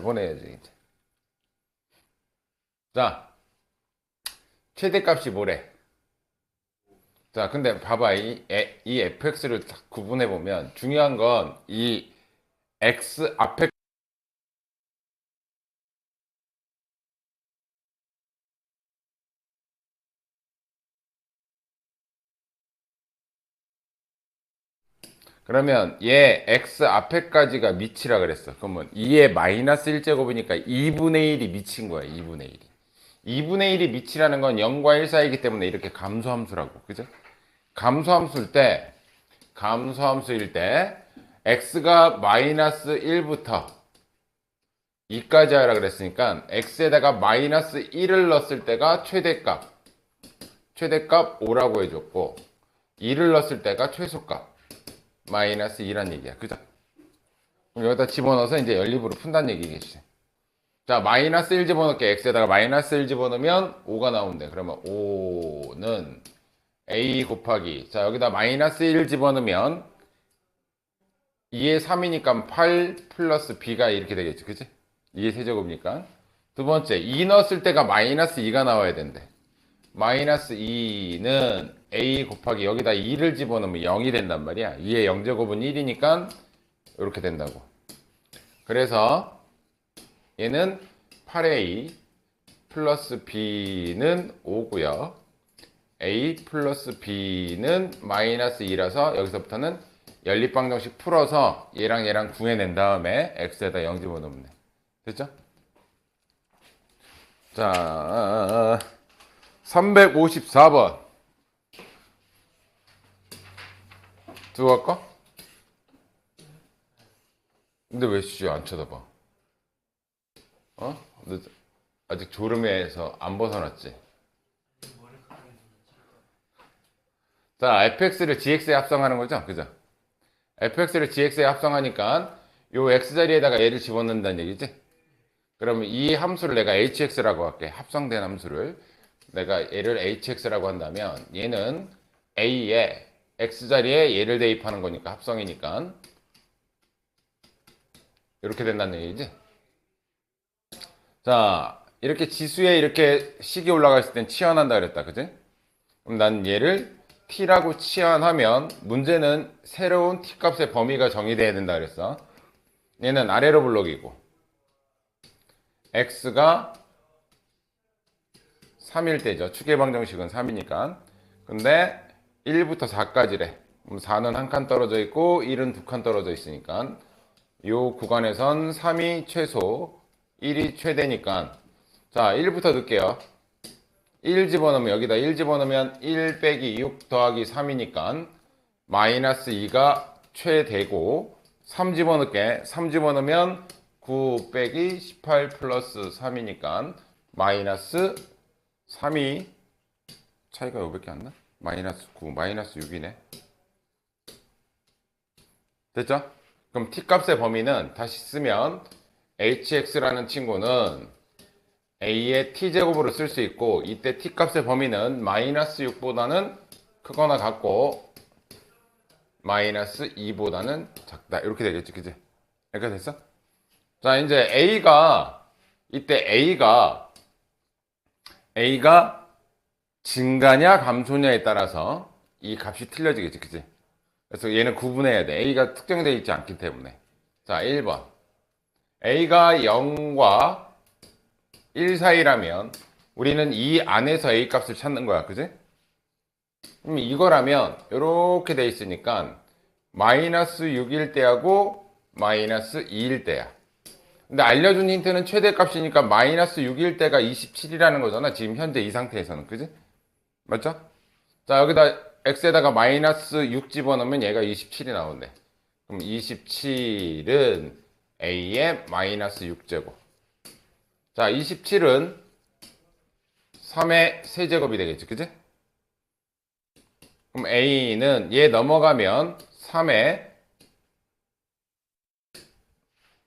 보내야지 이제. 자, 최대값이 뭐래? 자, 근데 봐봐. 이 fx를 딱 구분해 보면 중요한 건 이 x 앞에. 그러면 얘 x 앞에까지가 미치라 그랬어. 그러면 2의 마이너스 1제곱이니까 2분의 1이 미친 거야. 2분의 1이. 2분의 1이 미치라는 건 0과 1 사이이기 때문에 이렇게 감소함수라고. 그죠? 감소함수일 때 x가 마이너스 1부터 2까지 하라 그랬으니까 x에다가 마이너스 1을 넣었을 때가 최대값 5라고 해줬고 2를 넣었을 때가 최소값 마이너스 2란 얘기야. 그죠? 그럼 여기다 집어넣어서 이제 연립으로 푼다는 얘기겠지. 자, 마이너스 1 집어넣게. x에다가 마이너스 1 집어넣으면 5가 나온대. 그러면 5는 a 곱하기, 자, 여기다 마이너스 1 집어넣으면 2의 3이니까 8 플러스 b가 이렇게 되겠지. 그치? 2의 세제곱이니까. 두 번째, 2 넣었을 때가 마이너스 2가 나와야 된대. 마이너스 2는 a 곱하기, 여기다 2를 집어넣으면 0이 된단 말이야. 2의 0제곱은 1이니까 이렇게 된다고. 그래서 얘는 8a 플러스 b는 5고요. a 플러스 b는 마이너스 2라서 여기서부터는 연립방정식 풀어서 얘랑 구해낸 다음에 x에다 0 집어넣으면 돼. 됐죠? 자, 354번 두고 갈까? 근데 왜 씨 안 쳐다봐? 어? 너 아직 졸음에서 안 벗어났지? 자, fx를 gx에 합성하는 거죠? 그죠? fx를 gx에 합성하니까 요 x자리에다가 얘를 집어넣는다는 얘기지? 그러면 이 함수를 내가 hx라고 할게. 합성된 함수를 내가 얘를 hx라고 한다면 얘는 a에 x자리에 얘를 대입하는 거니까 합성이니까 이렇게 된다는 얘기지? 자, 이렇게 지수에 이렇게 식이 올라가 있을 땐 치환한다 그랬다. 그지? 그럼 난 얘를 t라고 치환하면 문제는 새로운 t값의 범위가 정의돼야 된다 그랬어. 얘는 아래로 블록이고 x가 3일 때죠. 추계방정식은 3이니까. 근데 1부터 4까지래. 그럼 4는 한 칸 떨어져 있고 1은 두 칸 떨어져 있으니까 이 구간에선 3이 최소, 1이 최대니까, 자, 1부터 넣을게요. 1 집어넣으면, 여기다 1 집어넣으면 1 빼기 6 더하기 3이니까 마이너스 2가 최대고, 3 집어넣을게. 3 집어넣으면 9 빼기 18 플러스 3이니까 마이너스 3이 차이가 요밖에 안 나? 마이너스 9, 마이너스 6이네. 됐죠? 그럼 t값의 범위는 다시 쓰면 hx라는 친구는 a의 t제곱으로 쓸 수 있고, 이때 t값의 범위는 마이너스 6보다는 크거나 같고 마이너스 2보다는 작다. 이렇게 되겠지. 그지? 이렇게 됐어? 자, 이제 이때 a가 증가냐 감소냐에 따라서 이 값이 틀려지겠지. 그지? 그래서 얘는 구분해야 돼. a가 특정되어 있지 않기 때문에. 자, 1번. a가 0과 1 사이라면 우리는 이 안에서 a 값을 찾는 거야. 그지? 그럼 이거라면 이렇게 돼 있으니까 마이너스 6일 때하고 마이너스 2일 때야. 근데 알려준 힌트는 최대값이니까 마이너스 6일 때가 27이라는 거잖아. 지금 현재 이 상태에서는. 그지? 맞죠? 자, 여기다 x에다가 마이너스 6 집어넣으면 얘가 27이 나온대. 그럼 27은 a의 마이너스 6제곱. 자, 27은 3의 세제곱이 되겠지. 그지? 그럼 a는 얘 넘어가면 3의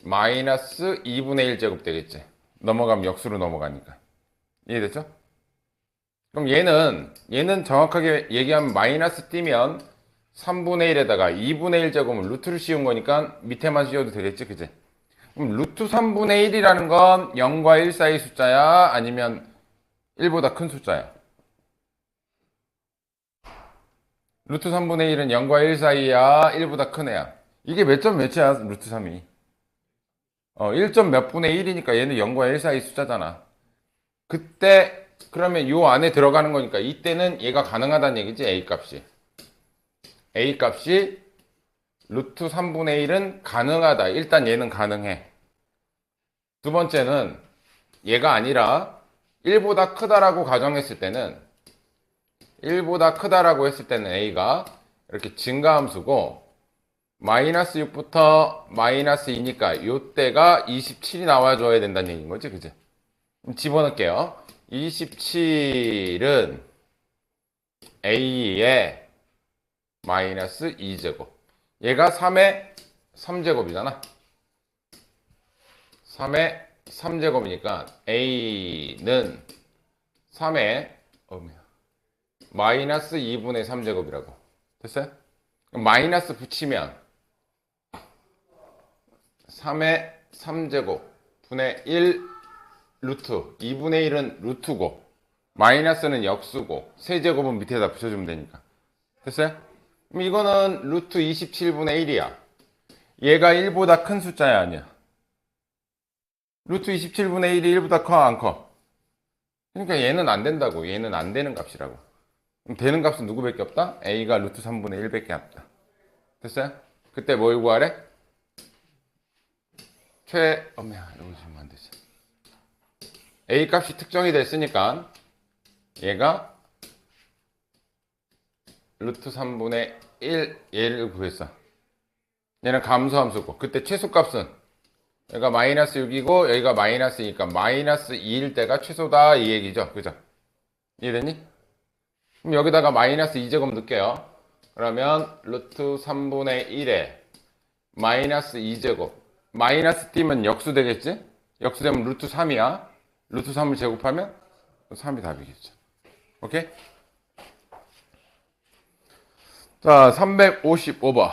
마이너스 2분의 1제곱 되겠지. 넘어가면 역수로 넘어가니까. 이해됐죠? 그럼 얘는 정확하게 얘기하면 마이너스 띄면 3분의 1에다가 2분의 1제곱은 루트를 씌운 거니까 밑에만 씌워도 되겠지. 그지? 그럼 루트 3분의 1이라는 건 0과 1 사이 숫자야? 아니면 1보다 큰 숫자야? 루트 3분의 1은 0과 1 사이야? 1보다 큰 애야? 이게 몇 점 몇이야? 루트 3이. 1점 몇 분의 1이니까 얘는 0과 1 사이 숫자잖아. 그때 그러면 요 안에 들어가는 거니까 이때는 얘가 가능하다는 얘기지. A 값이. A 값이 루트 3분의 1은 가능하다. 일단 얘는 가능해. 두 번째는 얘가 아니라 1보다 크다라고 가정했을 때는 1보다 크다라고 했을 때는 A가 이렇게 증가함수고 마이너스 6부터 마이너스 2니까 요때가 27이 나와줘야 된다는 얘기인 거지. 그지? 집어넣을게요. 27은 A의 마이너스 2제곱. 얘가 3의 3제곱이잖아. 3의 3제곱이니까 A는 3의 마이너스 2분의 3제곱이라고. 됐어요? 그럼 마이너스 붙이면 3의 3제곱 분의 1 루트 2분의 1은 루트고 마이너스는 역수고 세제곱은 밑에다 붙여주면 되니까. 됐어요? 그럼 이거는 루트 27분의 1이야. 얘가 1보다 큰 숫자야 아니야? 루트 27분의 1이 1보다 커 안 커? 그러니까 얘는 안 된다고. 얘는 안 되는 값이라고. 그럼 되는 값은 누구밖에 없다? A가 루트 3분의 1밖에 없다. 됐어요? 그때 뭘 구하래? 이러고 지금 안 되지. A 값이 특정이 됐으니까 얘가 루트 3분의 1 얘를 구했어. 얘는 감소함수고 그때 최소값은 여기가 마이너스 6이고 여기가 마이너스니까 마이너스 2일 때가 최소다 이 얘기죠. 그죠? 이해됐니? 그럼 여기다가 마이너스 2제곱 넣을게요. 그러면 루트 3분의 1에 마이너스 2제곱 마이너스 띄면 역수 되겠지? 역수되면 루트 3이야. 루트 3을 제곱하면 3이 답이겠죠. 오케이? 자, 355번.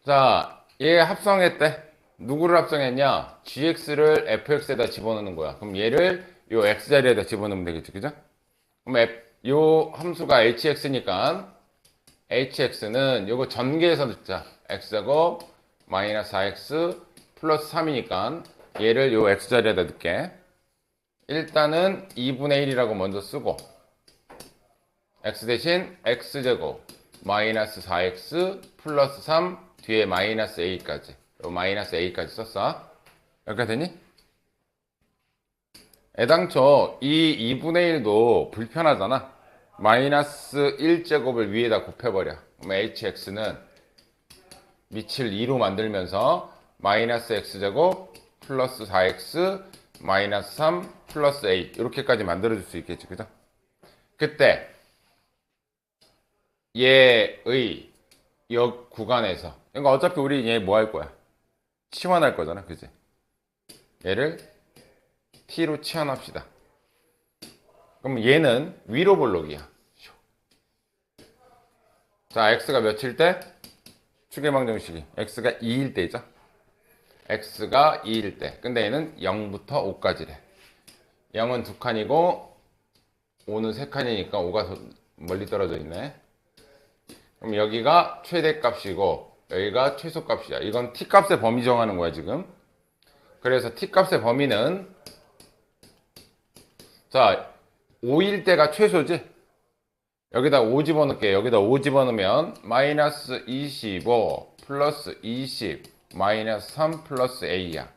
자, 얘 합성했대. 누구를 합성했냐? gx를 fx에다 집어넣는 거야. 그럼 얘를 요 x자리에다 집어넣으면 되겠지. 그죠? 그럼 요 함수가 hx니까 hx는 요거 전개해서 넣자. x제곱 마이너스 4x 플러스 3이니까 얘를 요 x자리에다 넣게. 일단은 2분의 1이라고 먼저 쓰고 x 대신 x제곱 마이너스 4x 플러스 3 뒤에 마이너스 a까지 마이너스 a까지 썼어. 여기까지 되니? 애당초 이 2분의 1도 불편하잖아. 마이너스 1제곱을 위에다 곱해버려. 그럼 hx는 밑을 2로 만들면서 마이너스 x제곱 플러스 4x 마이너스 3 플러스 a 이렇게까지 만들어줄 수 있겠지. 그죠? 그때 얘의 역 구간에서 그러니까 어차피 우리 얘 뭐 할 거야? 치환할 거잖아. 그지? 얘를 t로 치환합시다. 그럼 얘는 위로 볼록이야. 자, x가 몇일 때? 추계방정식이 x가 2일 때죠. x가 2일 때. 근데 얘는 0부터 5까지래. 0은 2칸이고 5는 3칸이니까 5가 더 멀리 떨어져 있네. 그럼 여기가 최대값이고 여기가 최소값이야. 이건 t값의 범위 정하는 거야 지금. 그래서 t값의 범위는 자 5일 때가 최소지. 여기다 5 집어넣을게. 여기다 5 집어넣으면 마이너스 25 플러스 20 마이너스 3 플러스 a야.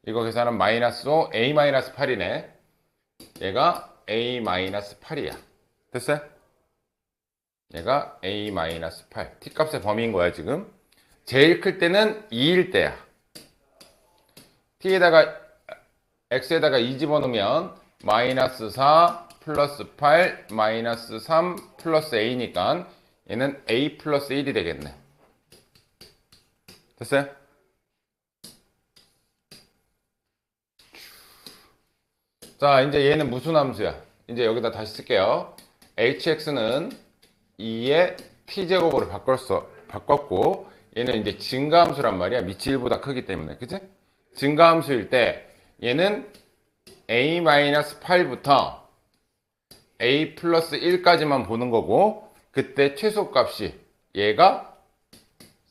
이거 계산은 마이너스 5 a 마이너스 8이네. 얘가 a 마이너스 8이야. 됐어요? 얘가 a 마이너스 8 t값의 범위인 거야 지금. 제일 클 때는 2일 때야. t에다가 x에다가 2 집어넣으면 마이너스 4 플러스 8 마이너스 3 플러스 a니까 얘는 a 플러스 1이 되겠네. 됐어요? 자, 이제 얘는 무슨 함수야? 이제 여기다 다시 쓸게요. hx는 2의 t제곱으로 바꿨고, 얘는 이제 증가함수란 말이야. 밑이 1보다 크기 때문에. 그치? 증가함수일 때, 얘는 a-8부터 a 플러스 1까지만 보는 거고, 그때 최소값이 얘가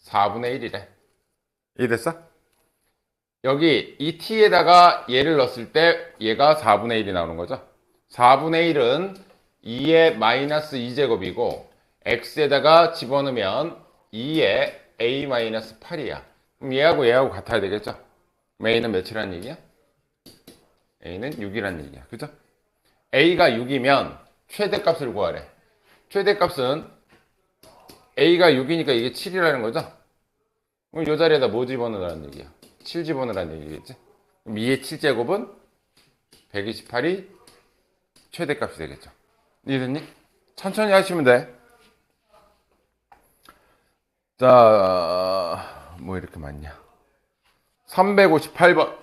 4분의 1이래. 이해됐어? 여기 이 t에다가 얘를 넣었을 때 얘가 4분의 1이 나오는 거죠. 4분의 1은 2의 마이너스 2제곱이고 x에다가 집어넣으면 2의 a 마이너스 8이야. 그럼 얘하고 같아야 되겠죠. 그럼 a는 몇이란 얘기야? a는 6이란 얘기야. 그죠? a가 6이면 최대값을 구하래. 최대값은 a가 6이니까 이게 7이라는 거죠. 그럼 이 자리에다 뭐 집어넣으라는 얘기야? 7 집어넣으라는 얘기겠지? 그럼 2의 7제곱은 128이 최대값이 되겠죠. 이해됐니? 천천히 하시면 돼. 자, 뭐 이렇게 많냐? 358번.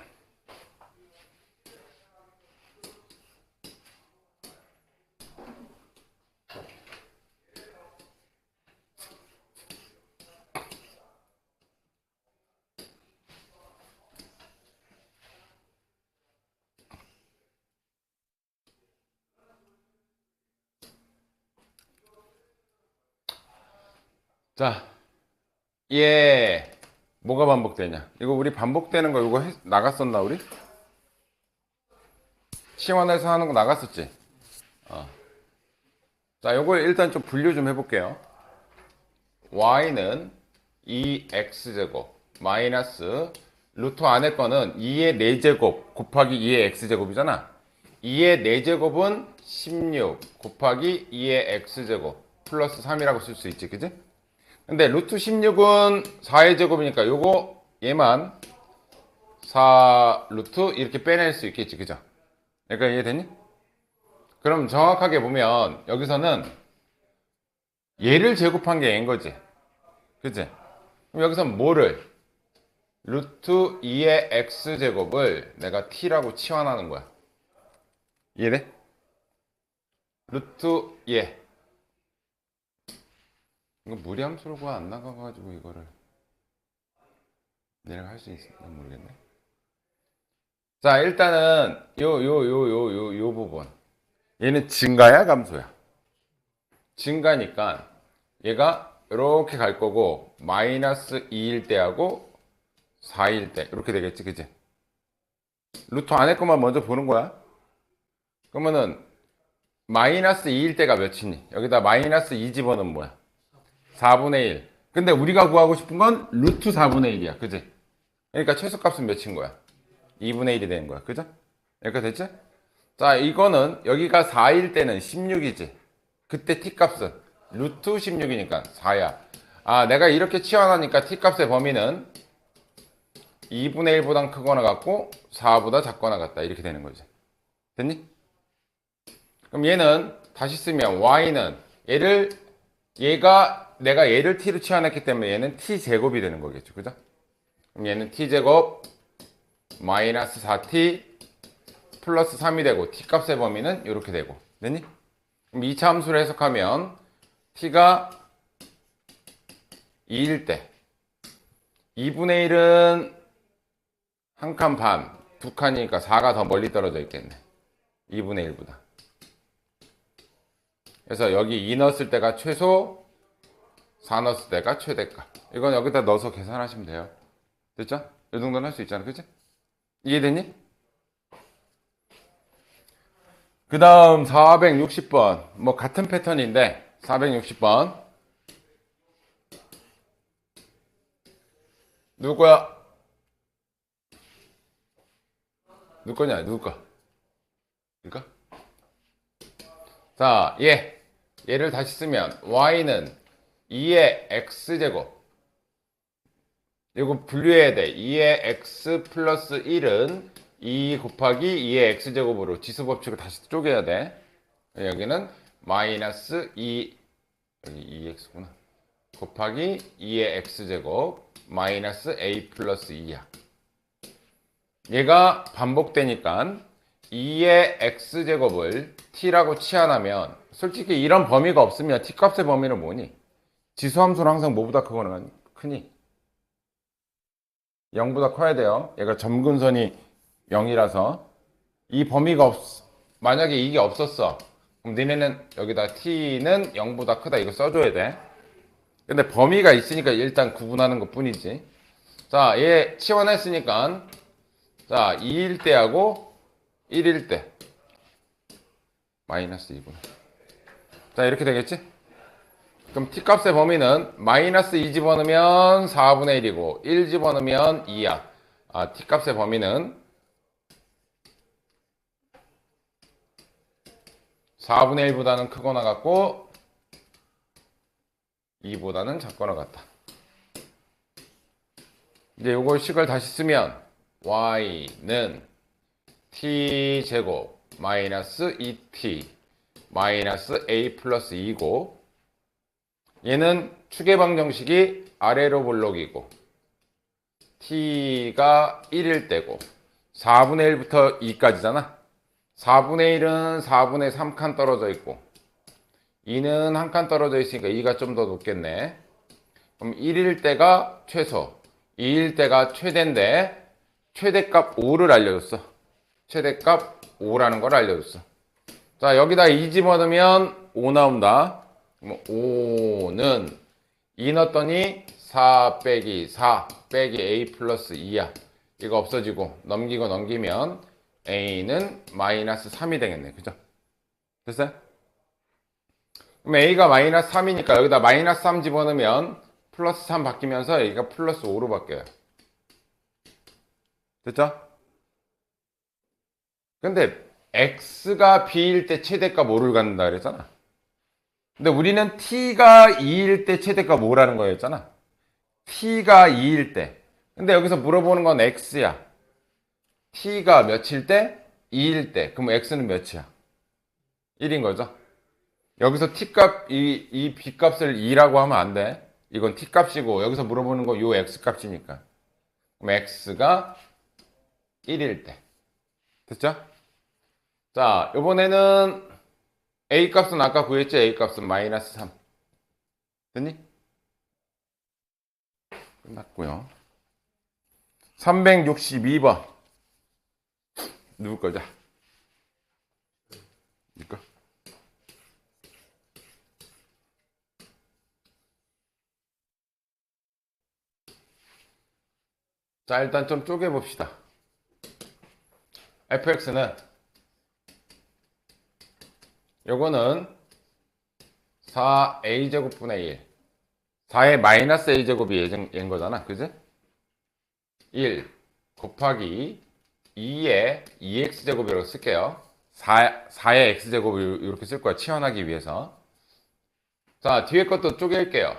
자, 얘 뭐가 반복되냐? 이거 우리 반복되는 거 이거 나갔었나 우리? 시원해서 하는 거 나갔었지? 자, 요걸 일단 좀 분류 좀 해볼게요. y는 2x제곱 마이너스 루트 안에 거는 2의 4제곱 곱하기 2의 x제곱이잖아. 2의 4제곱은 16 곱하기 2의 x제곱 플러스 3이라고 쓸 수 있지, 그지? 근데 루트 16은 4의 제곱이니까 요거 얘만 4 루트 이렇게 빼낼 수 있겠지, 그죠? 그러니까 이해되니? 그럼 정확하게 보면 여기서는 얘를 제곱한 게 n인 거지, 그치? 그럼 여기서 뭐를? 루트 2의 x제곱을 내가 t라고 치환하는 거야. 이해돼? 루트 얘 이거 무리함수로가 안 나가가지고 이거를 내가 할 수 있을까 모르겠네. 자, 일단은 요 부분 얘는 증가야 감소야? 증가니까 얘가 이렇게 갈 거고 마이너스 2일 때하고 4일 때 이렇게 되겠지, 그치? 루트 안에 것만 먼저 보는 거야. 그러면은 마이너스 2일 때가 몇이니? 여기다 마이너스 2 집어넣으면 뭐야? 4분의 1. 근데 우리가 구하고 싶은 건 루트 4분의 1이야, 그치? 그러니까 최소값은 몇인 거야? 2분의 1이 되는 거야, 그죠? 여기까 됐지? 자, 이거는 여기가 4일 때는 16이지. 그때 t값은 루트 16이니까 4야. 아, 내가 이렇게 치환하니까 t값의 범위는 2분의 1보다 크거나 같고 4보다 작거나 같다. 이렇게 되는 거지. 됐니? 그럼 얘는 다시 쓰면 y는 내가 얘를 t로 치환했기 때문에 얘는 t제곱이 되는 거겠죠. 그죠? 그럼 얘는 t제곱 마이너스 4t 플러스 3이 되고 t값의 범위는 이렇게 되고. 됐니? 그럼 2차 함수를 해석하면 t가 2일 때 2분의 1은 한 칸 반, 두 칸이니까 4가 더 멀리 떨어져 있겠네. 2분의 1보다. 그래서 여기 2 넣었을 때가 최소, 4 넣었을 때가 최대값. 이건 여기다 넣어서 계산하시면 돼요. 됐죠? 이 정도는 할 수 있잖아. 그치? 이해됐니? 그 다음 460번. 뭐 같은 패턴인데 460번. 누구 거야? 누구 거냐? 누구 거? 이거? 자, 얘를 다시 쓰면 y는 2의 x제곱. 이거 분류해야 돼. 2의 x 플러스 1은 2 곱하기 2의 x제곱으로 지수법칙을 다시 쪼개야 돼. 여기는 마이너스 2, 여기 2x구나. 곱하기 2의 x제곱 마이너스 a 플러스 2야. 얘가 반복되니까 2의 x제곱을 t라고 치환하면 솔직히 이런 범위가 없으면 t값의 범위는 뭐니? 지수함수는 항상 뭐보다 크니? 0보다 커야 돼요. 얘가 점근선이 0이라서 이 범위가 만약에 이게 없었어. 그럼 니네는 여기다 t는 0보다 크다 이거 써줘야 돼. 근데 범위가 있으니까 일단 구분하는 것 뿐이지. 자, 얘 치환했으니까 자, 2일 때하고 1일 때 마이너스 2분의. 자, 이렇게 되겠지? 그럼 t값의 범위는 마이너스 2 집어넣으면 4분의 1이고 1 집어넣으면 2야. t값의 범위는 4분의 1보다는 크거나 같고 2보다는 작거나 같다. 이제 요걸 식을 다시 쓰면 y는 t제곱 마이너스 2t 마이너스 a 플러스 2고 얘는 추계방 정식이 아래로 볼록이고 t가 1일 때고 4분의 1부터 2까지잖아. 4분의 1은 4분의 3칸 떨어져 있고 2는 한 칸 떨어져 있으니까 2가 좀 더 높겠네. 그럼 1일 때가 최소, 2일 때가 최대인데 최대값 5를 알려줬어. 최대값 5라는 걸 알려줬어. 자, 여기다 2 집어넣으면 5 나온다. 그럼 5는 2 넣었더니 4 빼기 4 빼기 a 플러스 2야. 이거 없어지고 넘기면 a는 마이너스 3이 되겠네. 그죠? 됐어요? 그럼 a가 마이너스 3이니까 여기다 마이너스 3 집어넣으면 플러스 3 바뀌면서 a가 플러스 5로 바뀌어요. 됐죠? 근데 x가 b일 때 최대값 5를 갖는다 그랬잖아. 근데 우리는 t가 2일 때 최대값 5라는 거였잖아. t가 2일 때. 근데 여기서 물어보는 건 x야. t가 몇일 때? 2일 때. 그럼 x는 몇이야? 1인 거죠. 여기서 t값, 이 b값을 2라고 하면 안 돼. 이건 t값이고 여기서 물어보는 거 요 x값이니까. 그럼 x가 1일 때. 됐죠? 자, 이번에는 a 값은 아까 구했지? a 값은 마이너스 3. 됐니? 끝났고요. 362번. 누구 거죠? 이거. 자, 일단 좀 쪼개봅시다. fx는 요거는 4a제곱분의 1 4의 마이너스 a제곱이 얘인 거잖아. 그지? 1 곱하기 2의 2x제곱이라고 쓸게요. 4의 x제곱을 이렇게 쓸 거야. 치환하기 위해서. 자, 뒤에 것도 쪼갤게요.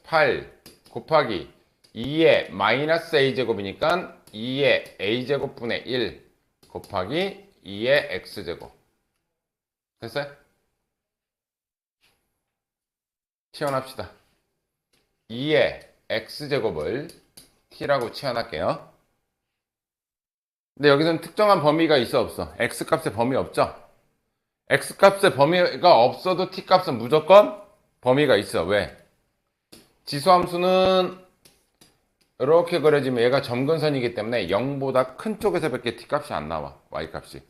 8 곱하기 2의 마이너스 a제곱이니까 2의 a제곱분의 1 곱하기 2의 x제곱. 됐어요? 치환합시다. 2의 x제곱을 t라고 치환할게요. 근데 여기서는 특정한 범위가 있어 없어? x값의 범위 없죠? x값의 범위가 없어도 t값은 무조건 범위가 있어. 왜? 지수함수는 이렇게 그려지면 얘가 점근선이기 때문에 0보다 큰 쪽에서밖에 t값이 안 나와. y값이.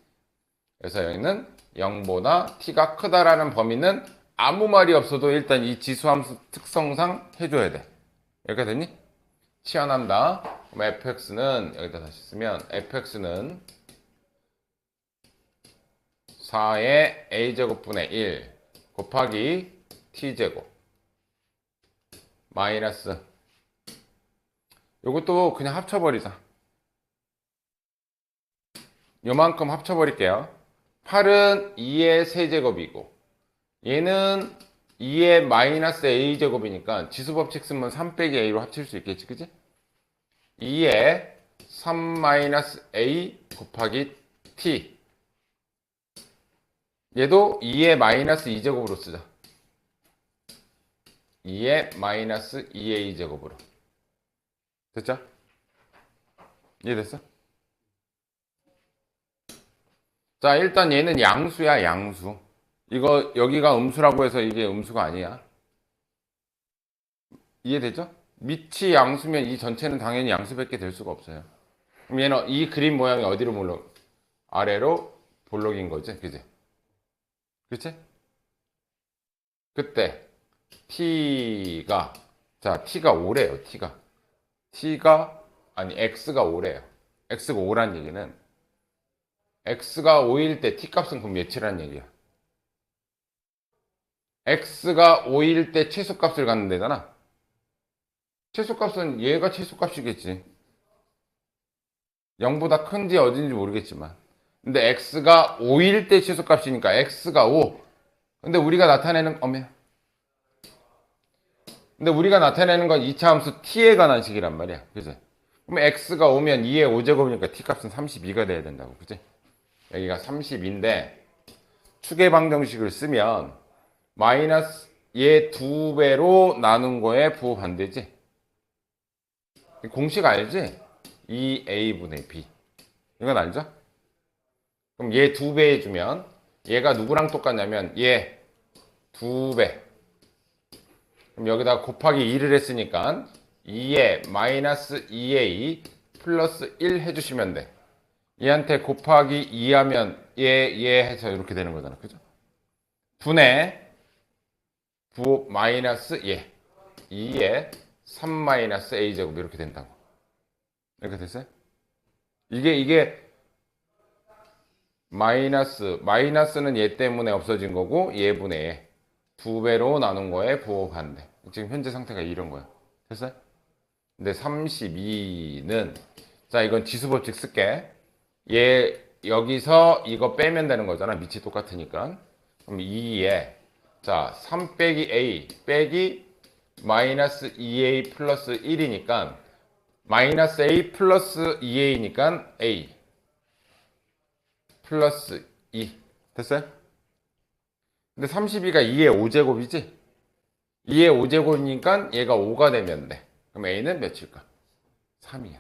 그래서 여기는 0보다 t가 크다라는 범위는 아무 말이 없어도 일단 이 지수함수 특성상 해줘야 돼. 이렇게 됐니? 치환한다. 그럼 fx는 여기다 다시 쓰면 fx는 4의 a제곱분의 1 곱하기 t제곱 마이너스 요것도 그냥 합쳐버리자. 요만큼 합쳐버릴게요. 8은 2의 세제곱이고 얘는 2의 마이너스 a제곱이니까 지수법칙 쓰면 3 빼기 a로 합칠 수 있겠지. 그지? 2의 3 마이너스 a 곱하기 t 얘도 2의 마이너스 2제곱으로 쓰자. 2의 마이너스 2a제곱으로. 됐죠? 이해됐어? 자, 일단 얘는 양수야, 양수. 이거 여기가 음수라고 해서 이게 음수가 아니야. 이해되죠? 밑이 양수면 이 전체는 당연히 양수밖에 될 수가 없어요. 그럼 얘는 이 그림 모양이 어디로 몰록? 아래로 볼록인 거지, 그지? 그치? 그때 t가 자 t가 5래요. t가 아니 x가 5래요. x가 5란 얘기는 x가 5일 때 t 값은 그럼 몇이란 얘기야? x가 5일 때 최소값을 갖는 데잖아. 최소값은 얘가 최소값이겠지. 0보다 큰지 어딘지 모르겠지만. 근데 x가 5일 때 최소값이니까 x가 5. 근데 우리가 나타내는 근데 우리가 나타내는 건 2차 함수 t에 관한 식이란 말이야. 그지? 그럼 x가 5면 2의 5제곱이니까 t 값은 32가 돼야 된다고. 그지? 여기가 30인데 추계 방정식을 쓰면 마이너스 얘 2배로 나눈 거에 부호반대지. 공식 알지? 2a분의 b. 이건 알죠? 그럼 얘 2배 해주면 얘가 누구랑 똑같냐면 얘 2배. 그럼 여기다 곱하기 2를 했으니까 2에 마이너스 2a 플러스 1 해주시면 돼. 얘한테 곱하기 2 하면 얘 해서 이렇게 되는 거잖아. 그죠? 분의 부 마이너스 얘 2에 3 마이너스 a제곱 이렇게 된다고. 이렇게 됐어요? 이게 마이너스는 얘 때문에 없어진 거고 얘분의 얘 2배로 나눈 거에 부호 반대. 지금 현재 상태가 이런 거야. 됐어요? 근데 32는 자 이건 지수법칙 쓸게. 얘 여기서 이거 빼면 되는 거잖아. 밑이 똑같으니까. 그럼 2에 자 3 빼기 a 빼기 마이너스 2a 플러스 1이니까 마이너스 a 플러스 2a니까 a 플러스 2 됐어요? 근데 32가 2의 5제곱이지? 2의 5제곱이니까 얘가 5가 되면 돼. 그럼 a는 몇일까? 3이야.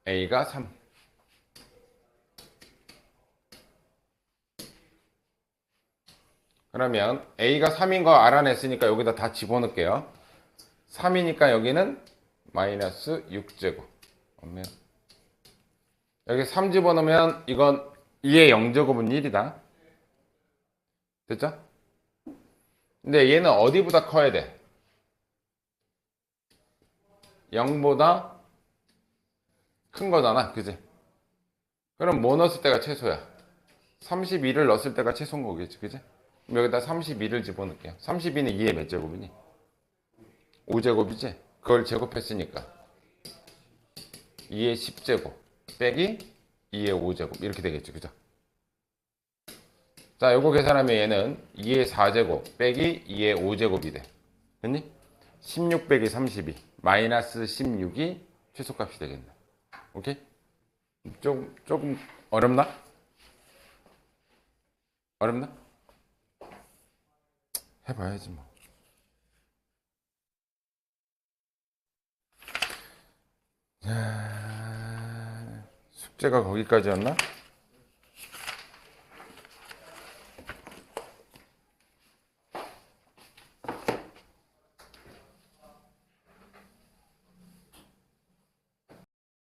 a가 3. 그러면 a가 3인 거 알아냈으니까 여기다 다 집어넣을게요. 3이니까 여기는 마이너스 6제곱. 여기 3 집어넣으면 이건 2의 0제곱은 1이다. 됐죠? 근데 얘는 어디보다 커야 돼? 0보다 큰 거잖아. 그지? 그럼 뭐 넣었을 때가 최소야? 32를 넣었을 때가 최소인 거겠지. 그지? 그럼 여기다 32를 집어넣을게요. 32는 2의 몇 제곱이니? 5제곱이지? 그걸 제곱했으니까 2의 10제곱 빼기 2의 5제곱 이렇게 되겠죠. 그죠? 자, 요거 계산하면 얘는 2의 4제곱 빼기 2의 5제곱이 돼. 됐니? 16 빼기 32 마이너스 16이 최소값이 되겠네. 오케이? 조금 어렵나? 어렵나? 해봐야지 뭐. 숙제가 거기까지였나?